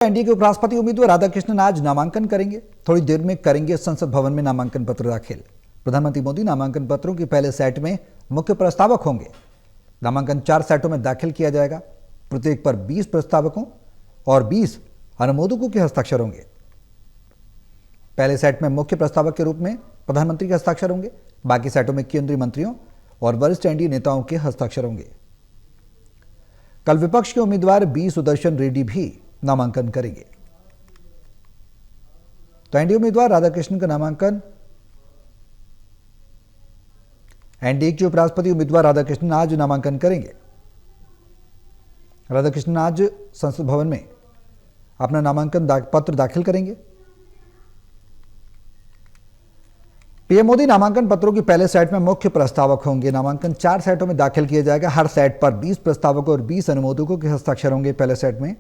NDA के उपराष्ट्रपति उम्मीदवार राधाकृष्णन आज नामांकन करेंगे। थोड़ी देर में करेंगे संसद भवन में नामांकन पत्र दाखिल। प्रधानमंत्री मोदी नामांकन पत्रों के पहले सेट में मुख्य प्रस्तावक होंगे। नामांकन 4 सेटों में दाखिल किया जाएगा। प्रत्येक पर 20 प्रस्तावकों और 20 अनुमोदकों के हस्ताक्षर होंगे। पहले सेट में मुख्य प्रस्तावक के रूप में प्रधानमंत्री के हस्ताक्षर होंगे। बाकी सेटों में केंद्रीय मंत्रियों और वरिष्ठ एनडीए नेताओं के हस्ताक्षर होंगे। कल विपक्ष के उम्मीदवार बी सुदर्शन रेड्डी भी नामांकन करेंगे। तो एनडीए उम्मीदवार राधाकृष्णन का नामांकन एनडीए के उपराष्ट्रपति उम्मीदवार राधाकृष्णन आज नामांकन करेंगे। राधाकृष्णन आज संसद भवन में अपना नामांकन पत्र दाखिल करेंगे। पीएम मोदी नामांकन पत्रों की पहले सेट में मुख्य प्रस्तावक होंगे। नामांकन 4 सेटों में दाखिल किया जाएगा। हर सेट पर 20 प्रस्तावकों और 20 अनुमोदकों के हस्ताक्षर होंगे। पहले सेट में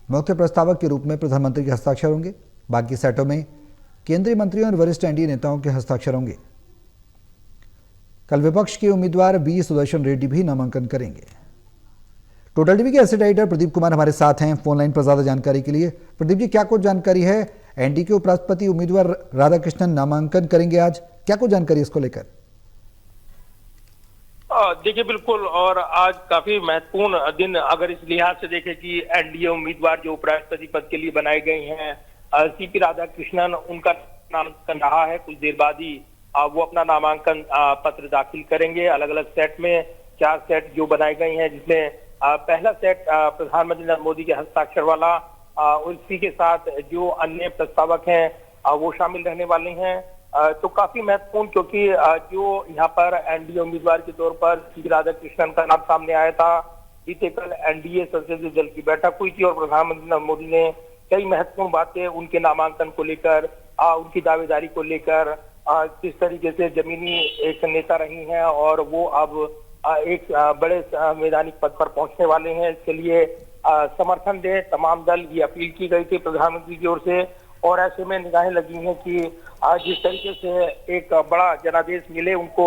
मुख्य प्रस्तावक के रूप में प्रधानमंत्री के हस्ताक्षर होंगे। बाकी सेटों में केंद्रीय मंत्रियों और वरिष्ठ एनडीए नेताओं के हस्ताक्षर होंगे। कल विपक्ष के उम्मीदवार बी सुदर्शन रेड्डी भी नामांकन करेंगे। टोटल टीवी के एसिड एडिटर प्रदीप कुमार हमारे साथ हैं फोन लाइन पर ज्यादा जानकारी के लिए। प्रदीप जी, क्या कुछ जानकारी है? एनडीए के उपराष्ट्रपति उम्मीदवार राधाकृष्णन नामांकन करेंगे आज, क्या कुछ जानकारी इसको लेकर? देखिए, बिल्कुल, और आज काफी महत्वपूर्ण दिन अगर इस लिहाज से देखें कि एनडीए उम्मीदवार जो उपराष्ट्रपति पद के लिए बनाए गए हैं सीपी राधाकृष्णन, उनका नामांकन रहा है। कुछ देर बाद ही वो अपना नामांकन पत्र दाखिल करेंगे। अलग अलग सेट में 4 सेट जो बनाए गए हैं, जिसमें पहला सेट प्रधानमंत्री नरेंद्र मोदी के हस्ताक्षर वाला, उसी के साथ जो अन्य प्रस्तावक हैं वो शामिल रहने वाले हैं। तो काफी महत्वपूर्ण, क्योंकि जो यहाँ पर एनडीए उम्मीदवार के तौर पर सीपी राधाकृष्णन का नाम सामने आया था। बीते कल एनडीए संसदीय दल की बैठक हुई थी और प्रधानमंत्री नरेंद्र मोदी ने कई महत्वपूर्ण बातें उनके नामांकन को लेकर, उनकी दावेदारी को लेकर, किस तरीके से जमीनी एक नेता रही हैं और वो अब एक बड़े संवैधानिक पद पर पहुंचने वाले हैं, इसके लिए समर्थन दे तमाम दल, ये अपील की गई थी प्रधानमंत्री की ओर से। और ऐसे में निगाहें लगी हैं कि जिस तरीके से एक बड़ा जनादेश मिले उनको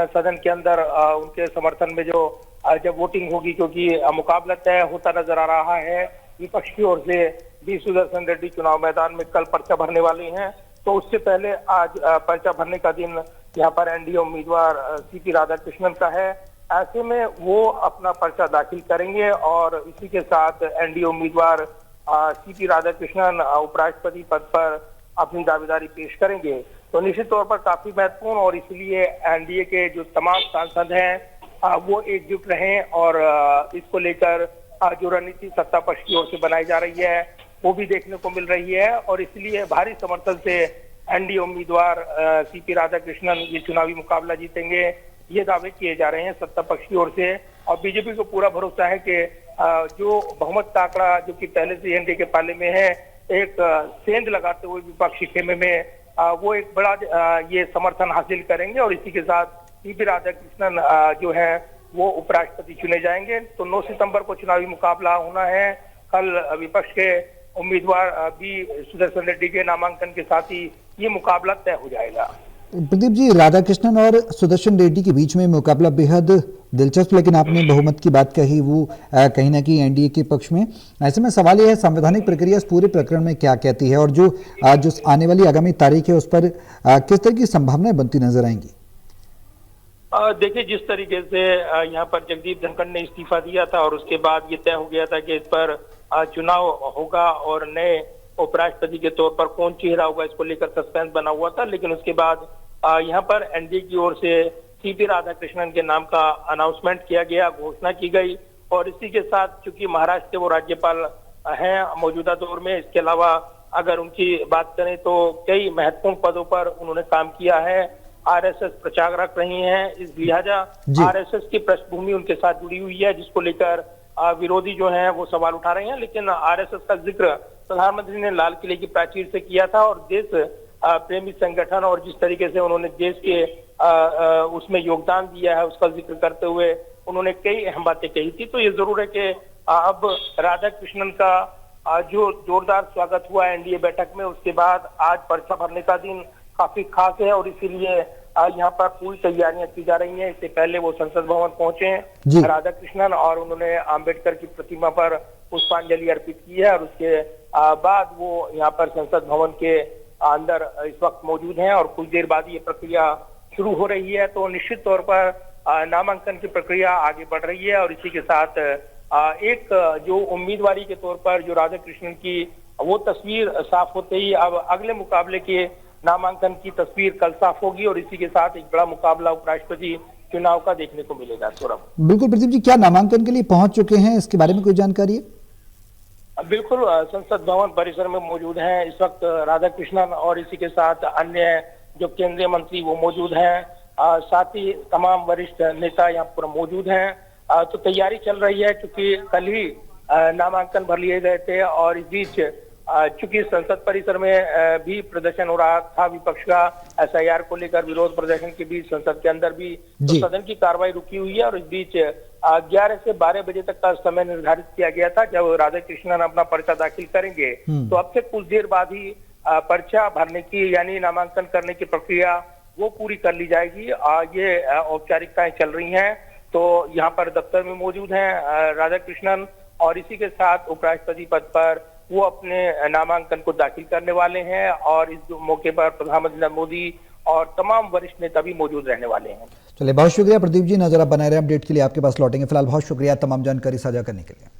सदन के अंदर उनके समर्थन में, जो जब वोटिंग होगी, क्योंकि मुकाबला तय होता नजर आ रहा है। विपक्ष की ओर से बी सुदर्शन रेड्डी चुनाव मैदान में कल पर्चा भरने वाले हैं, तो उससे पहले आज पर्चा भरने का दिन यहाँ पर एनडीए उम्मीदवार सीपी राधाकृष्णन का है। ऐसे में वो अपना पर्चा दाखिल करेंगे और इसी के साथ एनडीए उम्मीदवार सीपी राधाकृष्णन उपराष्ट्रपति पद पर अपनी दावेदारी पेश करेंगे। तो निश्चित तौर पर काफी महत्वपूर्ण, और इसलिए एनडीए के जो तमाम सांसद हैं वो एकजुट रहें और इसको लेकर जो रणनीति सत्ता पक्ष की ओर से बनाई जा रही है वो भी देखने को मिल रही है। और इसलिए भारी समर्थन से एनडीए उम्मीदवार सीपी राधाकृष्णन ये चुनावी मुकाबला जीतेंगे, ये दावे किए जा रहे हैं सत्ता पक्ष की ओर से। और बीजेपी को पूरा भरोसा है कि जो बहुमत का आंकड़ा जो कि पहले से एनडीए के पाले में है, एक सेंध लगाते हुए विपक्षी खेमे में वो एक बड़ा ये समर्थन हासिल करेंगे और इसी के साथ सीपी राधाकृष्णन जो है वो उपराष्ट्रपति चुने जाएंगे। तो 9 सितंबर को चुनावी मुकाबला होना है। कल विपक्ष के उम्मीदवार बी सुदर्शन रेड्डी के नामांकन के साथ ही ये मुकाबला तय हो जाएगा। प्रदीप जी, राधाकृष्णन और सुदर्शन रेड्डी के बीच में मुकाबला बेहद दिलचस्प, लेकिन आपने बहुमत की बात कही, वो कहीं ना कहीं एनडीए के पक्ष में। ऐसे में सवाल यह है, संवैधानिक प्रक्रिया इस पूरे प्रकरण में क्या कहती है और जो आने वाली आगामी तारीख है उस पर किस तरह की संभावनाएं बनती नजर आएंगी? देखिए, जिस तरीके से यहाँ पर जगदीप धनखड़ ने इस्तीफा दिया था और उसके बाद ये तय हो गया था कि इस पर चुनाव होगा और नए उपराष्ट्रपति के तौर पर कौन चेहरा होगा, इसको लेकर सस्पेंस बना हुआ था। लेकिन उसके बाद यहाँ पर एनडीए की ओर से सीपी राधाकृष्णन के नाम का अनाउंसमेंट किया गया, घोषणा की गई। और इसी के साथ चूंकि महाराष्ट्र के वो राज्यपाल हैं मौजूदा दौर में, इसके अलावा अगर उनकी बात करें तो कई महत्वपूर्ण पदों पर उन्होंने काम किया है। आरएसएस प्रचारक रही हैं, इस लिहाजा आरएसएस की पृष्ठभूमि उनके साथ जुड़ी हुई है, जिसको लेकर विरोधी जो हैं वो सवाल उठा रहे हैं। लेकिन आरएसएस का जिक्र प्रधानमंत्री ने लाल किले की प्राचीर से किया था और देश प्रेमी संगठन और जिस तरीके से उन्होंने देश के उसमें योगदान दिया है उसका जिक्र करते हुए उन्होंने कई अहम बातें कही थी। तो ये जरूर है कि अब राधाकृष्णन का जो जोरदार स्वागत हुआ एनडीए बैठक में, उसके बाद आज पर्चा भरने का दिन काफी खास है और इसीलिए यहाँ पर पूरी तैयारियां की जा रही हैं। इससे पहले वो संसद भवन पहुंचे राधाकृष्णन और उन्होंने आम्बेडकर की प्रतिमा पर पुष्पांजलि अर्पित की है और उसके बाद वो यहाँ पर संसद भवन के अंदर इस वक्त मौजूद हैं और कुछ देर बाद ये प्रक्रिया शुरू हो रही है। तो निश्चित तौर पर नामांकन की प्रक्रिया आगे बढ़ रही है और इसी के साथ एक जो उम्मीदवारी के तौर पर जो राधा कृष्णन की वो तस्वीर साफ होते ही अब अगले मुकाबले के नामांकन की तस्वीर कल साफ होगी और इसी के साथ एक बड़ा मुकाबला उपराष्ट्रपति चुनाव का देखने को मिलेगा। सौरभ, बिल्कुल प्रदीप जी, क्या नामांकन के लिए पहुंच चुके हैं, इसके बारे में कोई जानकारी है? बिल्कुल, संसद भवन परिसर में मौजूद हैं इस वक्त राधा कृष्णन और इसी के साथ अन्य जो केंद्रीय मंत्री वो मौजूद हैं, साथ ही तमाम वरिष्ठ नेता यहाँ पर मौजूद हैं। तो तैयारी चल रही है क्योंकि कल ही नामांकन भर लिए गए थे और इस बीच चूंकि संसद परिसर में भी प्रदर्शन हो रहा था विपक्ष का एसआईआर को लेकर, विरोध प्रदर्शन के बीच संसद के अंदर भी तो सदन की कार्रवाई रुकी हुई है और इस बीच 11 से 12 बजे तक का समय निर्धारित किया गया था जब राधा कृष्णन अपना पर्चा दाखिल करेंगे। तो अब से कुछ देर बाद ही पर्चा भरने की यानी नामांकन करने की प्रक्रिया वो पूरी कर ली जाएगी। ये औपचारिकताएं चल रही हैं। तो यहाँ पर दफ्तर में मौजूद हैं राधा कृष्णन और इसी के साथ उपराष्ट्रपति पद पर वो अपने नामांकन को दाखिल करने वाले हैं और इस मौके पर प्रधानमंत्री नरेंद्र मोदी और तमाम वरिष्ठ नेता भी मौजूद रहने वाले हैं। चलिए, बहुत शुक्रिया प्रदीप जी, नजर आप बनाए रहे। अपडेट के लिए आपके पास लौटेंगे। फिलहाल बहुत शुक्रिया तमाम जानकारी साझा करने के लिए।